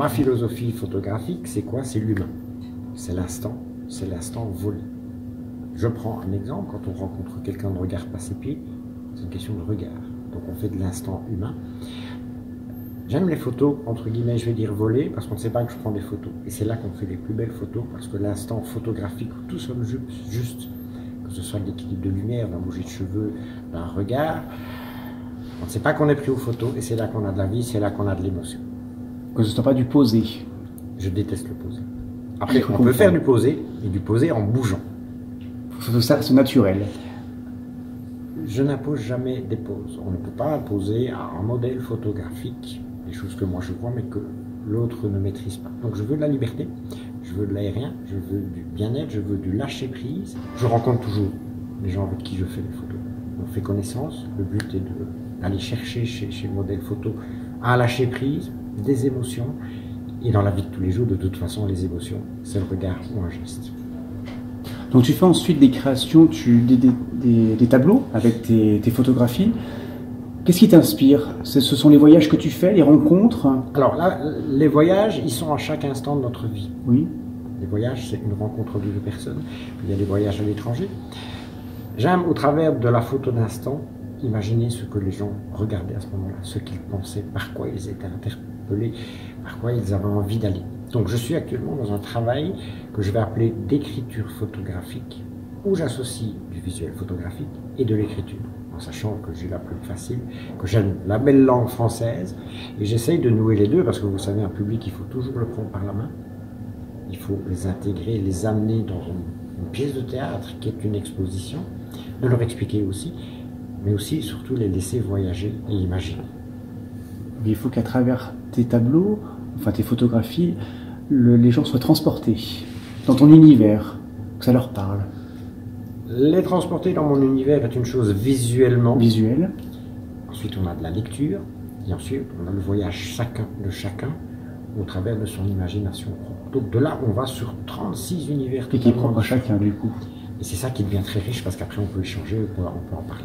Ma philosophie photographique, c'est quoi? C'est l'humain. C'est l'instant volé. Je prends un exemple, quand on rencontre quelqu'un de regard par ses pieds, c'est une question de regard. Donc on fait de l'instant humain. J'aime les photos, entre guillemets, je vais dire volées, parce qu'on ne sait pas que je prends des photos. Et c'est là qu'on fait les plus belles photos, parce que l'instant photographique où tout sommes juste, que ce soit de l'équilibre de lumière, d'un bouger de cheveux, d'un regard, on ne sait pas qu'on est pris aux photos, et c'est là qu'on a de la vie, c'est là qu'on a de l'émotion. Que ce ne soit pas du posé. Je déteste le posé. Après, on peut faire du posé, et du posé en bougeant. Il faut que c'est naturel. Je n'impose jamais des poses. On ne peut pas imposer à un modèle photographique des choses que moi je vois, mais que l'autre ne maîtrise pas. Donc je veux de la liberté, je veux de l'aérien, je veux du bien-être, je veux du lâcher-prise. Je rencontre toujours les gens avec qui je fais des photos. On fait connaissance. Le but est d'aller chercher chez le modèle photo un lâcher-prise, des émotions. Et dans la vie de tous les jours, de toute façon, les émotions, c'est le regard ou un geste. Donc tu fais ensuite des créations, des tableaux avec tes photographies. Qu'est-ce qui t'inspire? Ce sont les voyages que tu fais, les rencontres? Alors là, les voyages, ils sont à chaque instant de notre vie. Oui. Les voyages, c'est une rencontre de deux personnes. Il y a des voyages à l'étranger. J'aime, au travers de la photo d'instant, imaginer ce que les gens regardaient à ce moment-là, ce qu'ils pensaient, par quoi ils étaient interpellés, par quoi ils avaient envie d'aller. Donc je suis actuellement dans un travail que je vais appeler d'écriture photographique, où j'associe du visuel photographique et de l'écriture, en sachant que j'ai la plus facile, que j'aime la belle langue française, et j'essaye de nouer les deux, parce que vous savez, un public, il faut toujours le prendre par la main, il faut les intégrer, les amener dans une pièce de théâtre qui est une exposition, de leur expliquer aussi, mais aussi, surtout, les laisser voyager et imaginer. Mais il faut qu'à travers tes tableaux, enfin tes photographies, les gens soient transportés dans ton univers, que ça leur parle. Les transporter dans mon univers est une chose visuellement. Visuel. Ensuite, on a de la lecture, et ensuite, on a le voyage de chacun au travers de son imagination propre. Donc de là, on va sur 36 univers. Et qui est propre à chacun, du coup. Et c'est ça qui devient très riche, parce qu'après, on peut échanger, on peut en parler.